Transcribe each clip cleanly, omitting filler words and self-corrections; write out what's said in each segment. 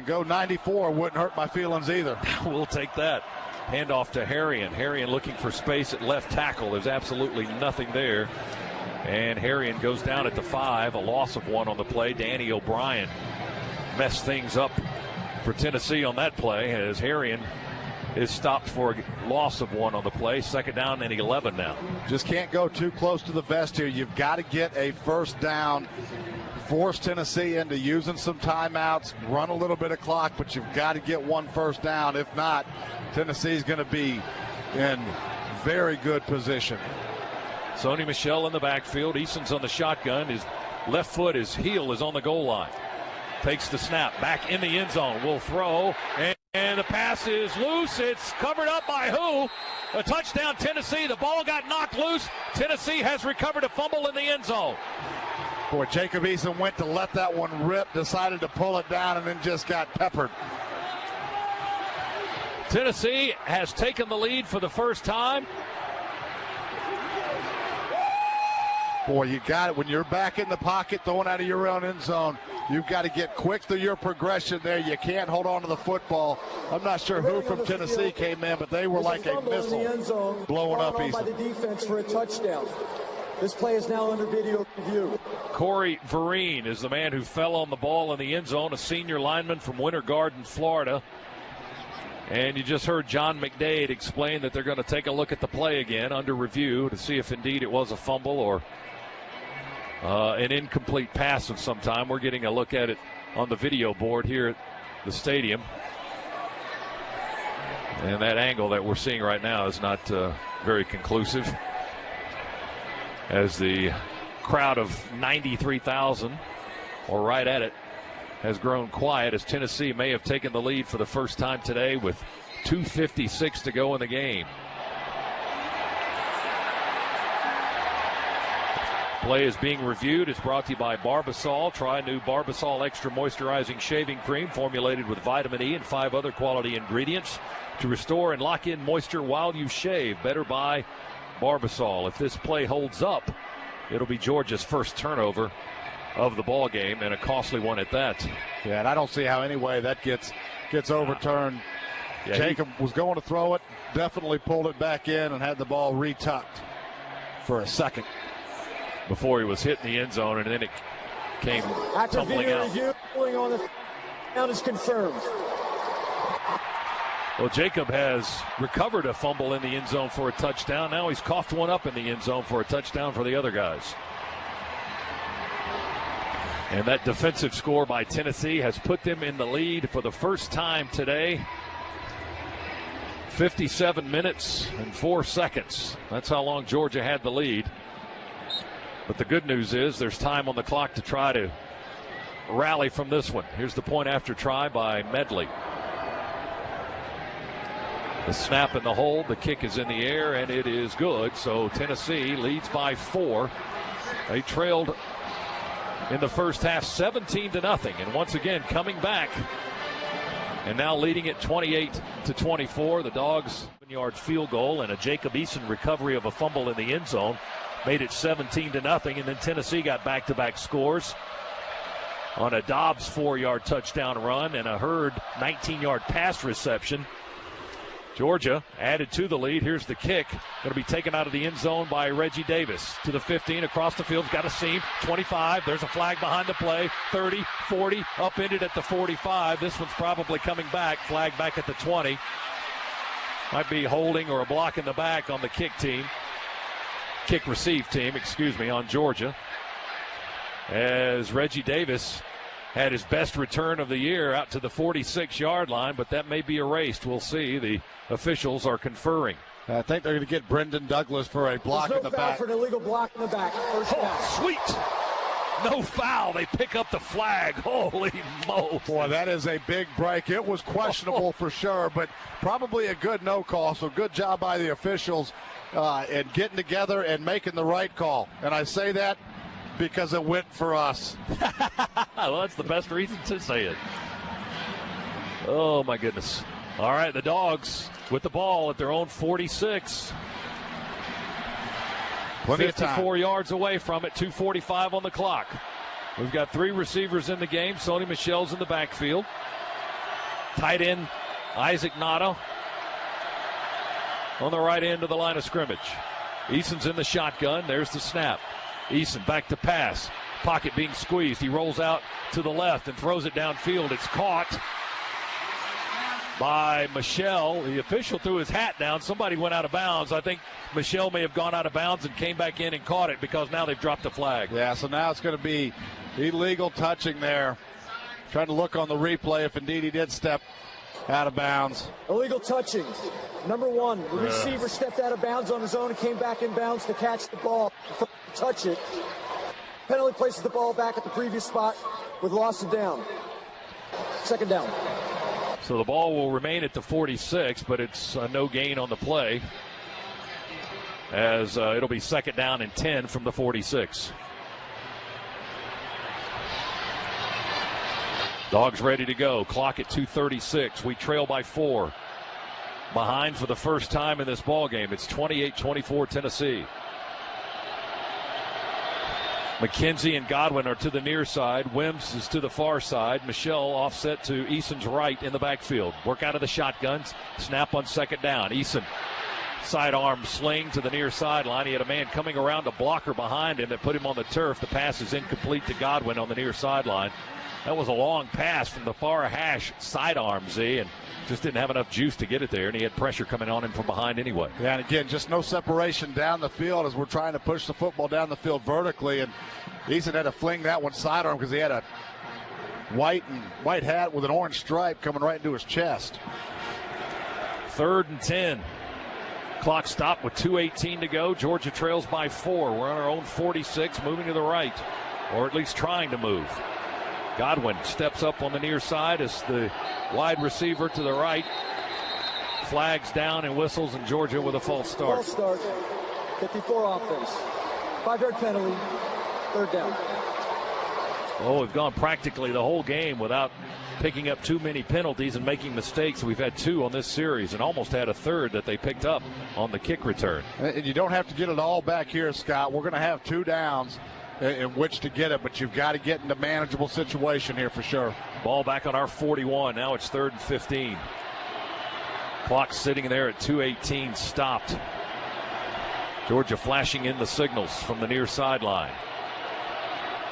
and go 94 wouldn't hurt my feelings either. We'll take that. Handoff to Harrion. Harrion looking for space at left tackle. There's absolutely nothing there. And Harrion goes down at the 5, a loss of 1 on the play. Danny O'Brien messed things up for Tennessee on that play as Harrion is stopped for a loss of 1 on the play. Second down and 11 now. Just can't go too close to the vest here. You've got to get a first down, force Tennessee into using some timeouts, run a little bit of clock, but you've got to get 1 first down. If not, Tennessee's going to be in very good position. Sony Michel in the backfield. Eason's on the shotgun. His left foot, his heel is on the goal line. Takes the snap. Back in the end zone. Will throw. And the pass is loose. It's covered up by who? A touchdown, Tennessee. The ball got knocked loose. Tennessee has recovered a fumble in the end zone. Boy, Jacob Eason went to let that one rip, decided to pull it down, and then just got peppered. Tennessee has taken the lead for the first time. Boy, you got it. When you're back in the pocket, throwing out of your own end zone, you've got to get quick through your progression there. You can't hold on to the football. I'm not sure who from Tennessee came in, but they were like a missile blowing up easy. By the defense for a touchdown. This play is now under video review. Corey Vereen is the man who fell on the ball in the end zone, a senior lineman from Winter Garden, Florida. And you just heard John McDade explain that they're going to take a look at the play again under review to see if indeed it was a fumble or an incomplete pass of some time. We're getting a look at it on the video board here at the stadium. And that angle that we're seeing right now is not very conclusive, as the crowd of 93,000, or right at it, has grown quiet as Tennessee may have taken the lead for the first time today with 2:56 to go in the game. Play is being reviewed. It's brought to you by Barbasol. Try new Barbasol Extra Moisturizing Shaving Cream formulated with vitamin E and 5 other quality ingredients to restore and lock in moisture while you shave. Better by Barbasol. If this play holds up, it'll be Georgia's first turnover of the ball game, and a costly one at that. Yeah, and I don't see how any way that gets overturned. Yeah, Jacob was going to throw it, definitely pulled it back in and had the ball retucked for a second before he was hit in the end zone, and then it came tumbling out. Review, on the down is confirmed. Well, Jacob has recovered a fumble in the end zone for a touchdown. Now he's coughed one up in the end zone for a touchdown for the other guys. And that defensive score by Tennessee has put them in the lead for the first time today. 57 minutes and 4 seconds. That's how long Georgia had the lead. But the good news is there's time on the clock to try to rally from this one. Here's the point after try by Medley. The snap and the hold, the kick is in the air, and it is good. So Tennessee leads by 4. They trailed in the first half 17-0, and once again coming back and now leading it 28-24. The Dogs 7-yard field goal and a Jacob Eason recovery of a fumble in the end zone made it 17-0, and then Tennessee got back-to-back scores on a Dobbs 4-yard touchdown run and a Hurd 19-yard pass reception. Georgia added to the lead. Here's the kick. Going to be taken out of the end zone by Reggie Davis. To the 15, across the field, got a seam. 25, there's a flag behind the play. 30, 40, upended at the 45. This one's probably coming back. Flag back at the 20. Might be holding or a block in the back on the kick receive team, on Georgia. As Reggie Davis had his best return of the year out to the 46-yard line, but that may be erased. We'll see. The officials are conferring. I think they're going to get Brendan Douglas for a block in the back. For an illegal block in the back. Sweet. No foul. They pick up the flag. Holy moly. Boy, that is a big break. It was questionable for sure, but probably a good no call. So good job by the officials in getting together and making the right call. And I say that because it went for us. Well, that's the best reason to say it. Oh, my goodness. All right, the Dogs with the ball at their own 46. 54 yards away from it, 2:45 on the clock. We've got 3 receivers in the game. Sony Michel's in the backfield. Tight end Isaac Nada on the right end of the line of scrimmage. Eason's in the shotgun. There's the snap. Eason back to pass. Pocket being squeezed. He rolls out to the left and throws it downfield. It's caught by Michelle. The official threw his hat down. Somebody went out of bounds. I think Michelle may have gone out of bounds and came back in and caught it because now they've dropped the flag. Yeah, so now it's going to be illegal touching there. Trying to look on the replay if indeed he did step out of bounds. Illegal touching. Number one, the receiver stepped out of bounds on his own and came back in bounds to catch the ball. Touch it. Penalty places the ball back at the previous spot with loss of down. Second down. So the ball will remain at the 46, but it's no gain on the play, as it'll be second down and 10 from the 46. Dogs ready to go. Clock at 2:36. We trail by 4. Behind for the first time in this ball game. It's 28-24 Tennessee. McKenzie and Godwin are to the near side. Wims is to the far side. Michelle offset to Eason's right in the backfield. Work out of the shotguns. Snap on second down. Eason sidearm sling to the near sideline. He had a man coming around, a blocker behind him that put him on the turf. The pass is incomplete to Godwin on the near sideline. That was a long pass from the far hash sidearm, Z, and just didn't have enough juice to get it there, and he had pressure coming on him from behind anyway. Yeah, and again, just no separation down the field as we're trying to push the football down the field vertically, and Eason had to fling that one sidearm because he had a white hat with an orange stripe coming right into his chest. 3rd and 10. Clock stopped with 2:18 to go. Georgia trails by 4. We're on our own 46, moving to the right, or at least trying to move. Godwin steps up on the near side as the wide receiver to the right flags down and whistles, and Georgia with a false start. False start. 54 offense. 5-yard penalty. Third down. Oh, we've gone practically the whole game without picking up too many penalties and making mistakes. We've had 2 on this series and almost had a third that they picked up on the kick return. And you don't have to get it all back here, Scott. We're going to have 2 downs in which to get it, but you've got to get into manageable situation here for sure. Ball back on our 41. Now it's 3rd and 15. Clock sitting there at 2:18, stopped. Georgia flashing in the signals from the near sideline.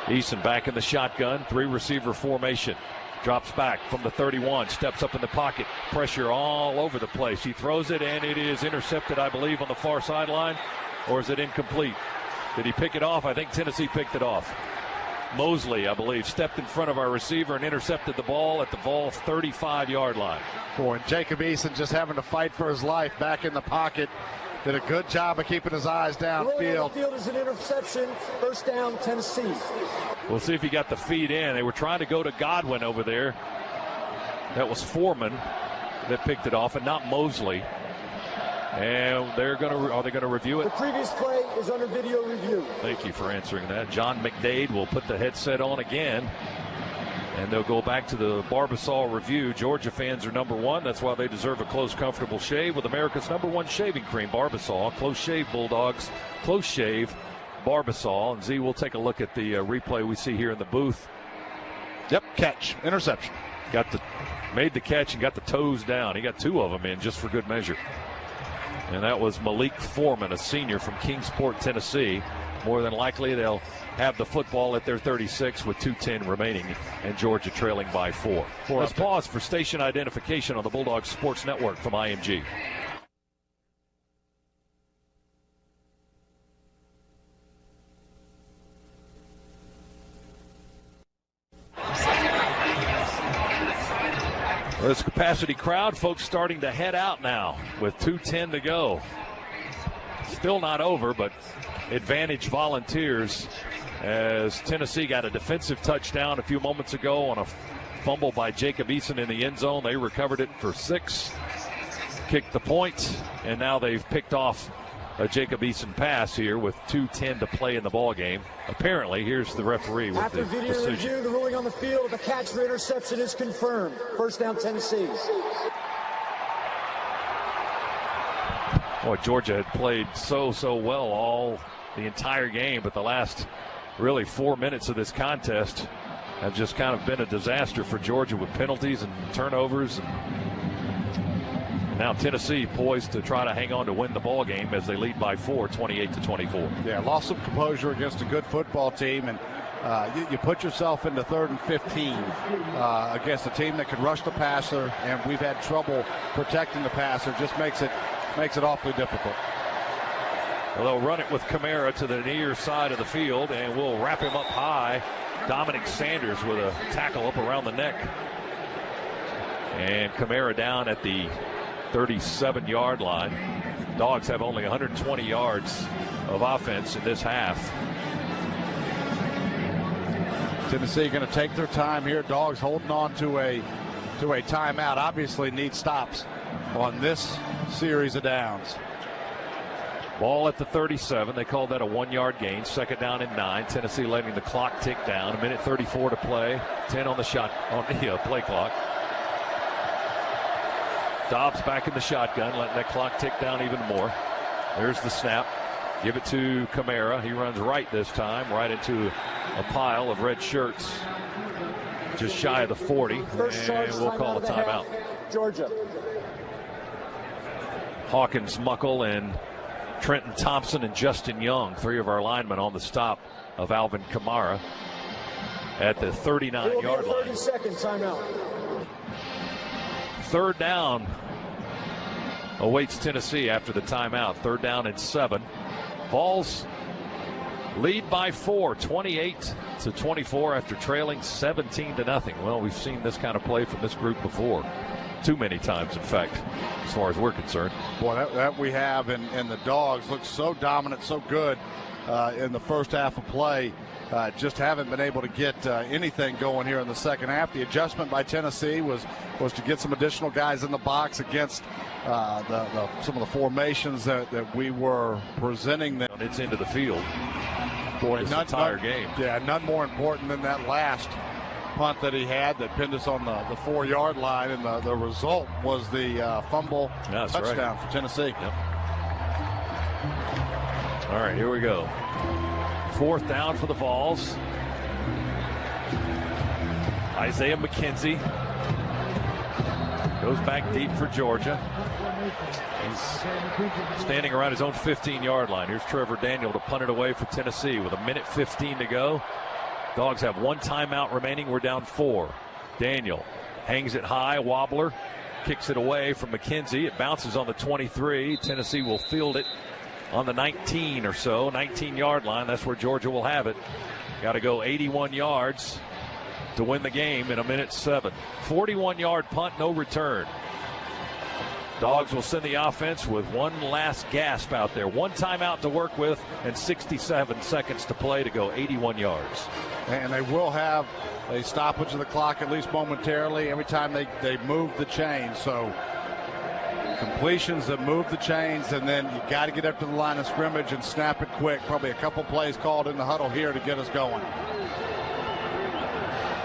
Eason back in the shotgun, 3-receiver formation. Drops back from the 31, steps up in the pocket. Pressure all over the place. He throws it, and it is intercepted, I believe, on the far sideline. Or is it incomplete? Did he pick it off? I think Tennessee picked it off. Mosley, I believe, stepped in front of our receiver and intercepted the ball at the ball 35-yard line. Boy, and Jacob Eason just having to fight for his life back in the pocket. Did a good job of keeping his eyes downfield. Field is an interception. First down, Tennessee. We'll see if he got the feed in. They were trying to go to Godwin over there. That was Foreman that picked it off, and not Mosley. And are they going to review it? The previous play is under video review. Thank you for answering that. John McDade will put the headset on again, and they'll go back to the Barbasol review. Georgia fans are number 1. That's why they deserve a close, comfortable shave with America's number 1 shaving cream, Barbasol. Close shave, Bulldogs. Close shave, Barbasol. And Z, we'll take a look at the replay we see here in the booth. Yep, catch, interception. Made the catch and got the toes down. He got 2 of them in just for good measure. And that was Malik Foreman, a senior from Kingsport, Tennessee. More than likely, they'll have the football at their 36 with 2:10 remaining, and Georgia trailing by 4. Let's pause for station identification on the Bulldogs Sports Network from IMG. This capacity crowd, folks starting to head out now with 2:10 to go. Still not over, but advantage Volunteers as Tennessee got a defensive touchdown a few moments ago on a fumble by Jacob Eason in the end zone. They recovered it for 6, kicked the point, and now they've picked off a Jacob Eason pass here with 2:10 to play in the ball game. Apparently, here's the referee with After the video decision. review, the ruling on the field, the catch for interception is confirmed. First down, Tennessee. Boy, Georgia had played so well the entire game, but the last really 4 minutes of this contest have just kind of been a disaster for Georgia with penalties and turnovers. And now Tennessee poised to try to hang on to win the ball game as they lead by 4, 28-24. Yeah, lost some composure against a good football team, and you put yourself into 3rd and 15 against a team that can rush the passer, and we've had trouble protecting the passer. Just makes it awfully difficult. Well, they'll run it with Kamara to the near side of the field, and we'll wrap him up high. Dominic Sanders with a tackle up around the neck. And Kamara down at the 37-yard line. Dogs have only 120 yards of offense in this half. Tennessee going to take their time here. Dogs holding on to a timeout. Obviously need stops on this series of downs. Ball at the 37. They called that a 1-yard gain. 2nd down and 9. Tennessee letting the clock tick down. 1:34 to play. 10 on the play clock. Dobbs back in the shotgun, letting that clock tick down even more. There's the snap. Give it to Kamara. He runs right this time, right into a pile of red shirts. Just shy of the 40. And we'll call a timeout. Georgia. Hawkins, Muckle, and Trenton Thompson and Justin Young, 3 of our linemen on the stop of Alvin Kamara at the 39-yard line. 30-second timeout. 3rd down awaits Tennessee after the timeout. 3rd down and 7. Vols lead by 4, 28-24 after trailing 17-0. Well, we've seen this kind of play from this group before. Too many times, in fact, as far as we're concerned. Boy, that we have, and the Dogs look so dominant, so good in the first half of play. Just haven't been able to get anything going here in the second half. The adjustment by Tennessee was to get some additional guys in the box against some of the formations that we were presenting them. It's into the field. Boy, this entire game. Yeah, none more important than that last punt that he had that pinned us on the 4-yard line, and the result was the fumble touchdown for Tennessee. Yep. All right, here we go. 4th down for the Vols. Isaiah McKenzie goes back deep for Georgia. He's standing around his own 15-yard line. Here's Trevor Daniel to punt it away for Tennessee with 1:15 to go. Dogs have 1 timeout remaining. We're down 4. Daniel hangs it high, wobbler, kicks it away from McKenzie. It bounces on the 23. Tennessee will field it on the 19 or so, 19-yard line. That's where Georgia will have it. Got to go 81 yards to win the game in 1:07. 41-yard punt, no return. Dogs will send the offense with one last gasp out there. 1 timeout to work with and 67 seconds to play to go 81 yards. And they will have a stoppage of the clock at least momentarily every time they move the chains. So completions that move the chains, and then you got to get up to the line of scrimmage and snap it quick. Probably a couple plays called in the huddle here to get us going.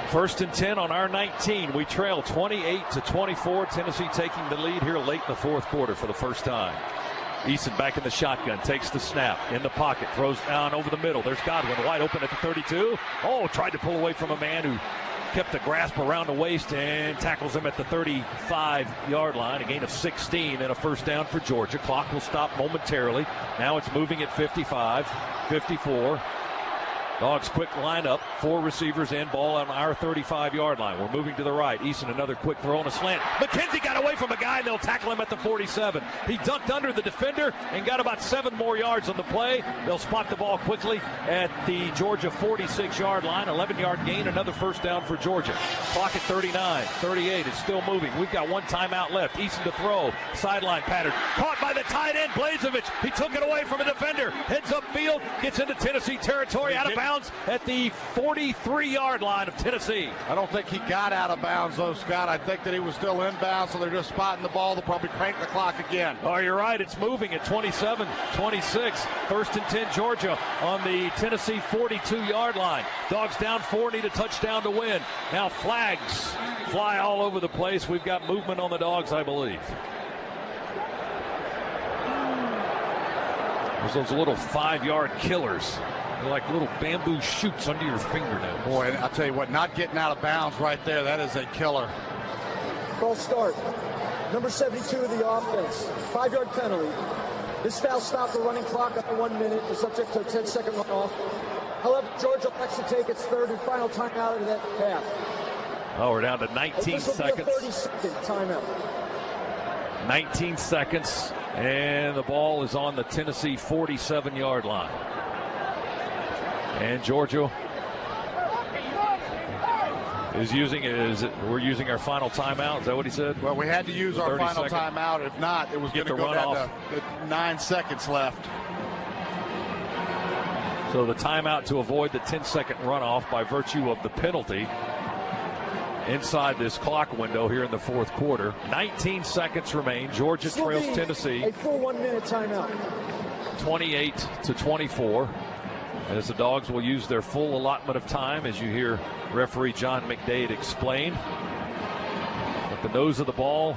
1st and 10 on our 19. We trail 28-24. Tennessee taking the lead here late in the 4th quarter for the first time. Eason back in the shotgun, takes the snap, in the pocket, throws down over the middle. There's Godwin wide open at the 32. Oh, tried to pull away from a man who kept the grasp around the waist and tackles him at the 35-yard line. A gain of 16 and a 1st down for Georgia. Clock will stop momentarily. Now it's moving at 55, 54. Dogs quick lineup, 4 receivers in, ball on our 35-yard line. We're moving to the right. Eason another quick throw on a slant. McKenzie got away from a guy, and they'll tackle him at the 47. He ducked under the defender and got about 7 more yards on the play. They'll spot the ball quickly at the Georgia 46-yard line. 11-yard gain, another 1st down for Georgia. Clock at 39, 38. It's still moving. We've got 1 timeout left. Eason to throw. Sideline pattern. Caught by the tight end, Blazevich. He took it away from a defender. Heads up field, gets into Tennessee territory, out of bounds at the 43-yard line of Tennessee. I don't think he got out of bounds, though, Scott. I think that he was still inbound, so they're just spotting the ball. They'll probably crank the clock again. Oh, you're right. It's moving at 27-26. 1st and 10, Georgia on the Tennessee 42-yard line. Dogs down 4, need a touchdown to win. Now flags fly all over the place. We've got movement on the Dogs, I believe. There's those little 5-yard killers They're like little bamboo shoots under your fingernails. Boy, I'll tell you what, not getting out of bounds right there, that is a killer. False start. Number 72 of the offense. 5-yard penalty. This foul stopped the running clock after 1 minute. Is subject to a 10-second runoff. However, Georgia elects to take its third and final timeout of that half. Oh, we're down to 19 seconds. This will be a 30-second timeout. 19 seconds, and the ball is on the Tennessee 47-yard line. And Georgia is we're using our final timeout. Is that what he said? Well, we had to use our final timeout. If not, it was going to go down to 9 seconds left. So the timeout to avoid the 10-second runoff by virtue of the penalty inside this clock window here in the fourth quarter. 19 seconds remain. Georgia trails Tennessee. A full 1 minute timeout. 28-24. As the Dogs will use their full allotment of time, as you hear referee John McDade explain. But the nose of the ball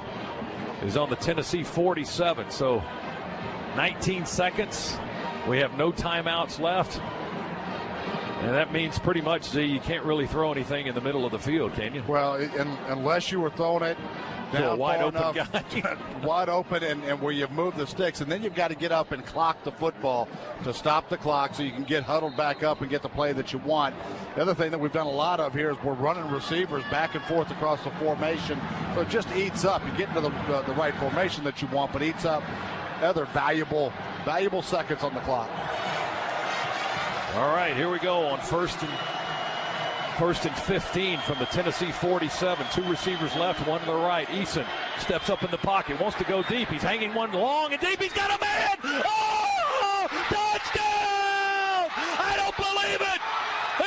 is on the Tennessee 47. So 19 seconds. We have no timeouts left. And that means pretty much you can't really throw anything in the middle of the field, can you? Well, unless you were throwing it down a wide open enough, guy. wide open and where you've moved the sticks. And then you've got to get up and clock the football to stop the clock so you can get huddled back up and get the play that you want. The other thing that we've done a lot of here is we're running receivers back and forth across the formation. So it just eats up. You get into the right formation that you want, but eats up other valuable seconds on the clock. All right, here we go on first and 15 from the Tennessee 47. Two receivers left, one to the right. Eason steps up in the pocket, wants to go deep. He's hanging one long and deep. He's got a man. Oh, touchdown! I don't believe it.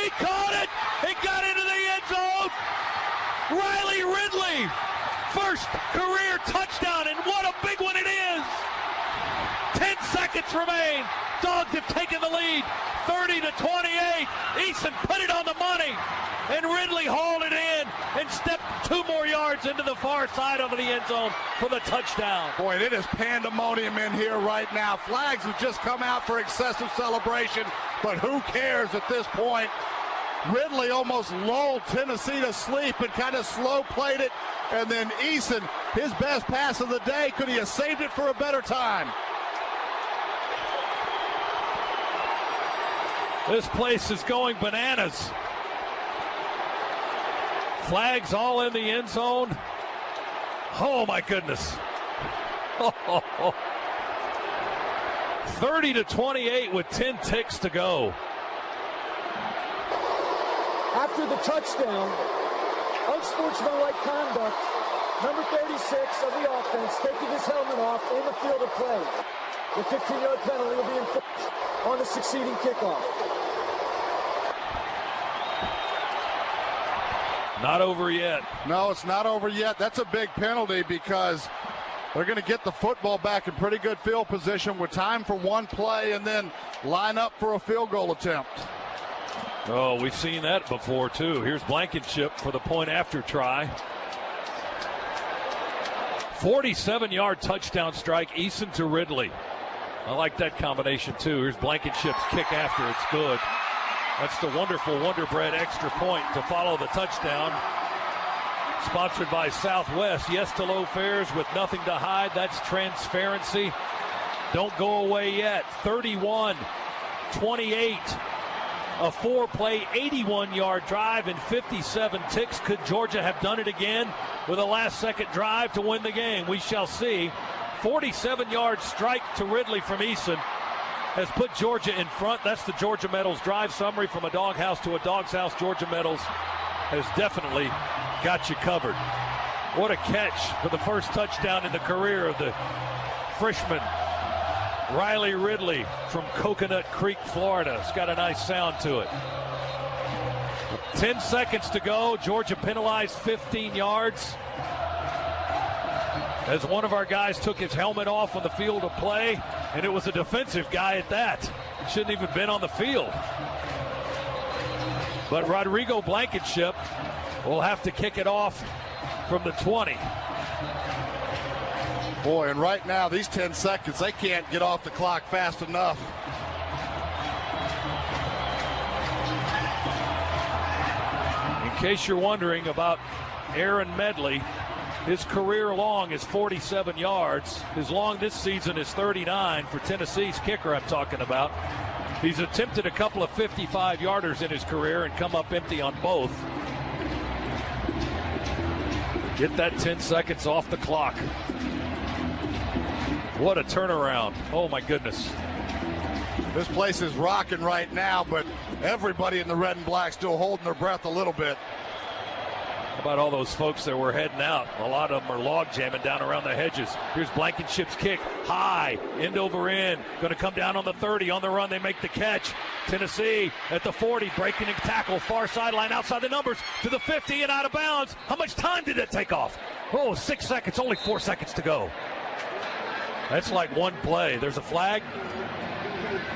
He caught it. He got into the end zone. Riley Ridley, first career touchdown, and what a big one it is. 10 seconds remain. Dogs have taken the lead, 30-28. Eason put it on the money, and Ridley hauled it in and stepped 2 more yards into the far side of the end zone for the touchdown. Boy, it is pandemonium in here right now. Flags have just come out for excessive celebration, but who cares at this point? Ridley almost lulled Tennessee to sleep and kind of slow played it, and then Eason, his best pass of the day, could he have saved it for a better time? This place is going bananas. Flags all in the end zone. Oh, my goodness. 30-28 with 10 ticks to go. After the touchdown, unsportsmanlike conduct, number 36 of the offense taking his helmet off in the field of play. The 15-yard penalty will be enforced on the succeeding kickoff. Not over yet. No, it's not over yet. That's a big penalty because they're going to get the football back in pretty good field position with time for one play and then line up for a field goal attempt. Oh, we've seen that before, too. Here's Blankenship for the point after try. 47-yard touchdown strike, Eason to Ridley. I like that combination, too. Here's Blankenship's kick after. It's good. That's the wonderful Wonder Bread extra point to follow the touchdown. Sponsored by Southwest. Yes to low fares with nothing to hide. That's transparency. Don't go away yet. 31-28. A 4-play, 81-yard drive and 57 ticks. Could Georgia have done it again with a last-second drive to win the game? We shall see. 47-yard strike to Ridley from Eason has put Georgia in front. That's the Georgia Metals drive summary. From a doghouse to a dog's house, Georgia Metals has definitely got you covered. What a catch for the first touchdown in the career of the freshman Riley Ridley from Coconut Creek, Florida. It's got a nice sound to it. 10 seconds to go. Georgia penalized 15 yards. As one of our guys took his helmet off on the field of play, and it was a defensive guy at that. Shouldn't even been on the field. But Rodrigo Blankenship will have to kick it off from the 20. Boy, and right now, these 10 seconds, they can't get off the clock fast enough. case you're wondering about Aaron Medley, his career long is 47 yards. His long this season is 39 for Tennessee's kicker I'm talking about. He's attempted a couple of 55-yarders in his career and come up empty on both. Get that 10 seconds off the clock. What a turnaround. Oh, my goodness. This place is rocking right now, but everybody in the red and black still holding their breath a little bit. How about all those folks that were heading out? A lot of them are log jamming down around the hedges. Here's Blankenship's kick, high, end over end. Going to come down on the 30. On the run, they make the catch. Tennessee at the 40, breaking and tackle, far sideline, outside the numbers, to the 50 and out of bounds. How much time did that take off? Oh, 6 seconds, only 4 seconds to go. That's like one play. There's a flag.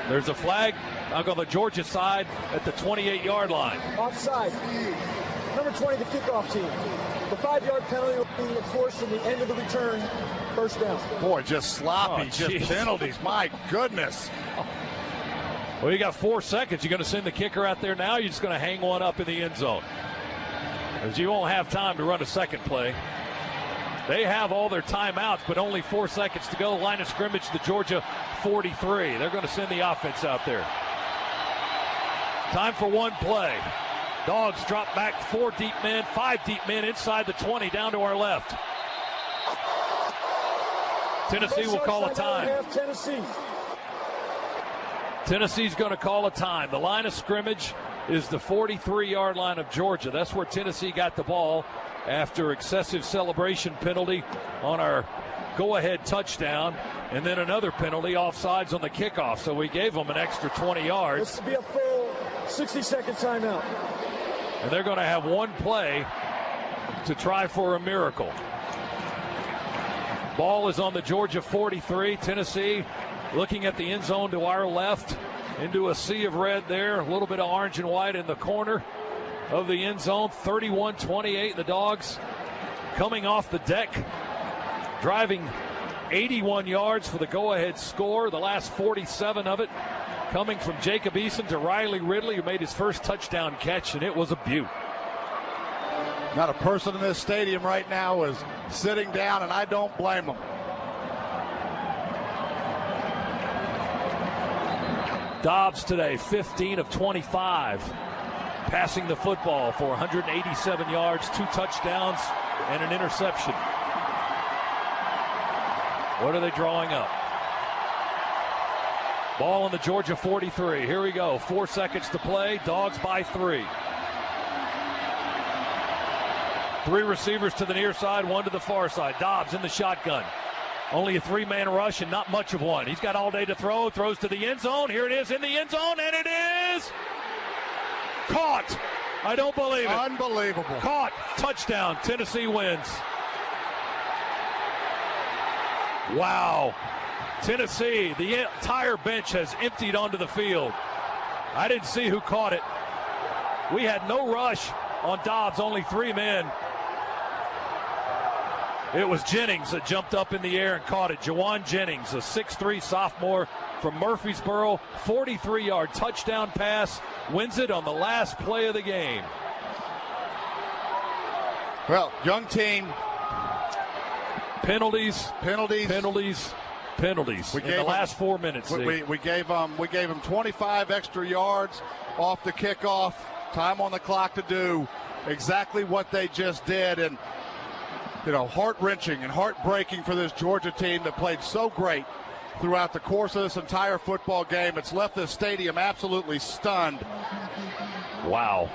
There's a flag. I'll go on the Georgia side at the 28-yard line. Offside. Number 20, the kickoff team. The 5-yard penalty will be enforced from the end of the return. First down. Boy, just sloppy, just penalties. My goodness. Well, you got 4 seconds. You're going to send the kicker out there now. You're just going to hang one up in the end zone, because you won't have time to run a second play. They have all their timeouts, but only 4 seconds to go. Line of scrimmage, the Georgia 43. They're going to send the offense out there. Time for one play. Dogs drop back 4 deep men, 5 deep men inside the 20 down to our left. Tennessee will call a time. Tennessee's going to call a time. The line of scrimmage is the 43-yard line of Georgia. That's where Tennessee got the ball after excessive celebration penalty on our go-ahead touchdown, and then another penalty, offsides on the kickoff. So we gave them an extra 20 yards. This will be a full 60-second timeout. And they're going to have one play to try for a miracle. Ball is on the Georgia 43. Tennessee looking at the end zone to our left, into a sea of red there. A little bit of orange and white in the corner of the end zone. 31-28. The Dogs coming off the deck, driving 81 yards for the go-ahead score. The last 47 of it coming from Jacob Eason to Riley Ridley, who made his first touchdown catch, and it was a beaut. Not a person in this stadium right now is sitting down, and I don't blame them. Dobbs today, 15 of 25, passing the football for 187 yards, 2 touchdowns, and an interception. What are they drawing up? Ball on the Georgia 43. Here we go. 4 seconds to play. Dogs by 3. 3 receivers to the near side, 1 to the far side. Dobbs in the shotgun. Only a 3-man rush and not much of one. He's got all day to throw. Throws to the end zone. Here it is in the end zone, and it is caught. I don't believe it. Unbelievable. Caught. Touchdown. Tennessee wins. Wow. Tennessee, the entire bench has emptied onto the field. I didn't see who caught it. We had no rush on Dobbs, only 3 men. It was Jennings that jumped up in the air and caught it. Jawan Jennings, a 6'3 sophomore from Murfreesboro, 43-yard touchdown pass, wins it on the last play of the game. Well, young team. Penalties. In the last 4 minutes. We gave them 25 extra yards off the kickoff. Time on the clock to do exactly what they just did, and heart-wrenching and heartbreaking for this Georgia team that played so great throughout the course of this entire football game. It's left this stadium absolutely stunned. Wow.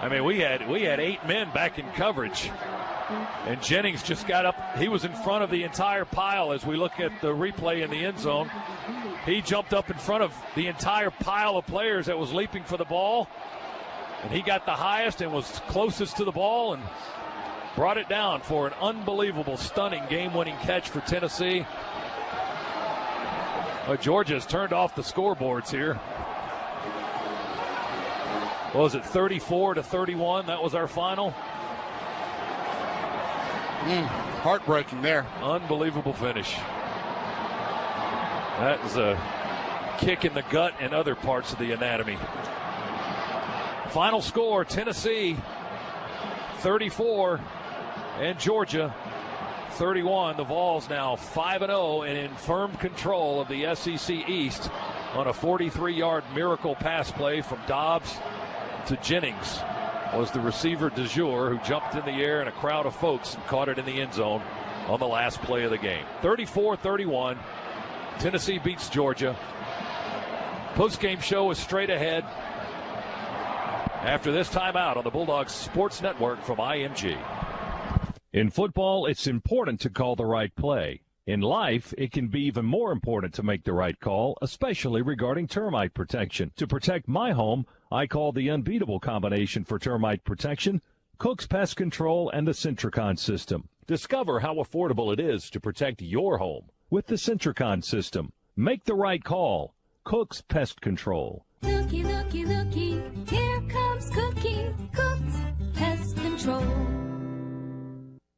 I mean, we had 8 men back in coverage. And Jennings just got up. He was in front of the entire pile as we look at the replay in the end zone. He jumped up in front of the entire pile of players that was leaping for the ball. And he got the highest and was closest to the ball and brought it down for an unbelievable, stunning game-winning catch for Tennessee. Georgia's turned off the scoreboards here. What was it, 34-31? That was our final. Heartbreaking there. Unbelievable finish. That was a kick in the gut and other parts of the anatomy. Final score, Tennessee 34 and Georgia 31. The Vols now 5-0 and in firm control of the SEC East on a 43-yard miracle pass play from Dobbs to Jennings. Was the receiver du jour who jumped in the air in a crowd of folks and caught it in the end zone on the last play of the game. 34-31. Tennessee beats Georgia. Post-game show is straight ahead after this timeout on the Bulldogs Sports Network from IMG. In football, it's important to call the right play. In life, it can be even more important to make the right call, especially regarding termite protection. To protect my home, I call the unbeatable combination for termite protection, Cook's Pest Control and the Centricon system. Discover how affordable it is to protect your home with the Centricon system. Make the right call. Cook's Pest Control. Looky, looky, looky, here comes Cookie, Cook's Pest Control.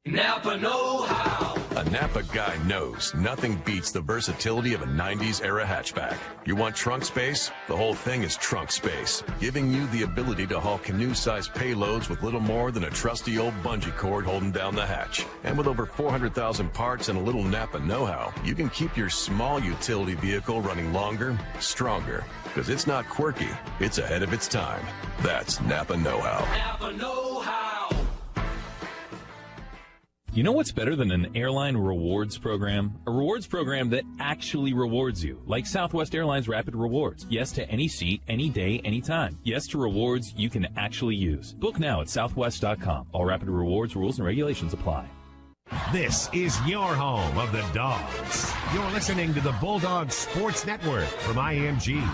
Napa know-how. A Napa guy knows nothing beats the versatility of a 90s era hatchback. You want trunk space? The whole thing is trunk space, giving you the ability to haul canoe-sized payloads with little more than a trusty old bungee cord holding down the hatch. And with over 400,000 parts and a little Napa know-how, you can keep your small utility vehicle running longer, stronger. Because it's not quirky, it's ahead of its time. That's Napa know-how. Napa know-how. You know what's better than an airline rewards program? A rewards program that actually rewards you, like Southwest Airlines Rapid Rewards. Yes to any seat, any day, anytime. Yes to rewards you can actually use. Book now at southwest.com. All Rapid Rewards rules and regulations apply. This is your home of the Dogs. You're listening to the Bulldogs Sports Network from IMG.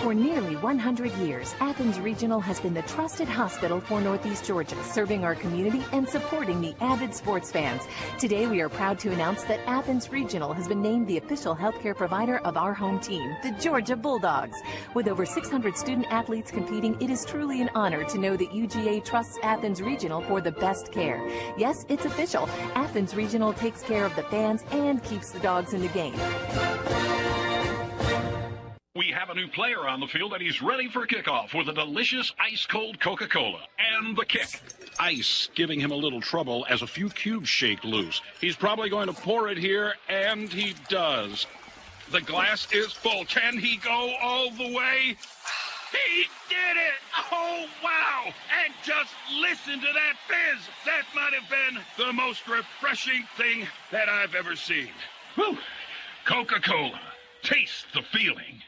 For nearly 100 years, Athens Regional has been the trusted hospital for Northeast Georgia, serving our community and supporting the avid sports fans. Today, we are proud to announce that Athens Regional has been named the official healthcare provider of our home team, the Georgia Bulldogs. With over 600 student athletes competing, it is truly an honor to know that UGA trusts Athens Regional for the best care. Yes, it's official. Athens Regional takes care of the fans and keeps the dogs in the game. We have a new player on the field, and he's ready for kickoff with a delicious ice-cold Coca-Cola. And the kick. Ice giving him a little trouble as a few cubes shake loose. He's probably going to pour it here, and he does. The glass is full. Can he go all the way? He did it! Oh, wow! And just listen to that fizz. That might have been the most refreshing thing that I've ever seen. Whew! Coca-Cola. Taste the feeling.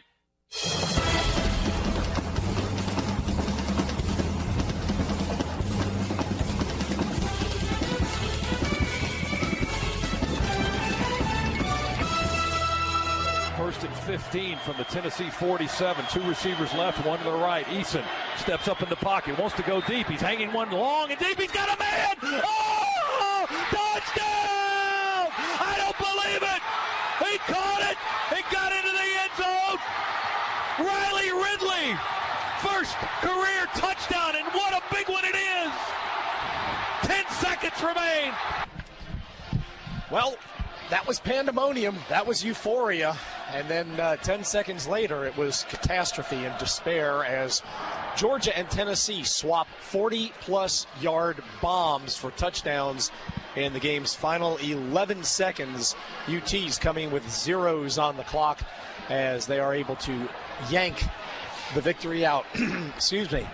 First and 15 from the Tennessee 47. Two receivers left, one to the right. Eason steps up in the pocket, wants to go deep. He's hanging one long and deep. He's got a man! Oh! Touchdown! I don't believe it! He caught it! He got into the end zone! Riley Ridley! First career touchdown, and what a big one it is! 10 seconds remain. Well, that was pandemonium. That was euphoria. And then 10 seconds later, it was catastrophe and despair as Georgia and Tennessee swap 40-plus yard bombs for touchdowns in the game's final 11 seconds. UT's coming with zeros on the clock as they are able to yank the victory out, excuse me,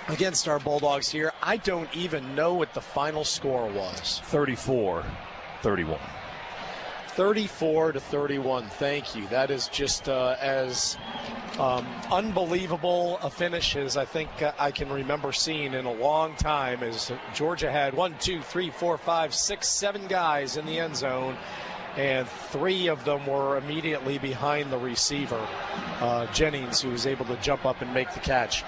against our Bulldogs here. I don't even know what the final score was. 34-31. 34-31. Thank you. That is just as unbelievable a finish as I think I can remember seeing in a long time, as Georgia had 7 guys in the end zone, and 3 of them were immediately behind the receiver, Jennings, who was able to jump up and make the catch.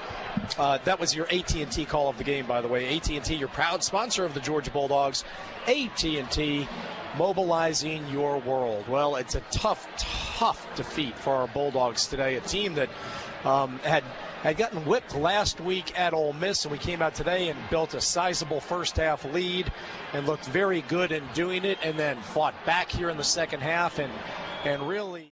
That was your AT&T call of the game, by the way. AT&T, your proud sponsor of the Georgia Bulldogs. AT&T, mobilizing your world. Well, it's a tough defeat for our Bulldogs today, a team that had gotten whipped last week at Ole Miss, and we came out today and built a sizable first-half lead and looked very good in doing it, and then fought back here in the second half and really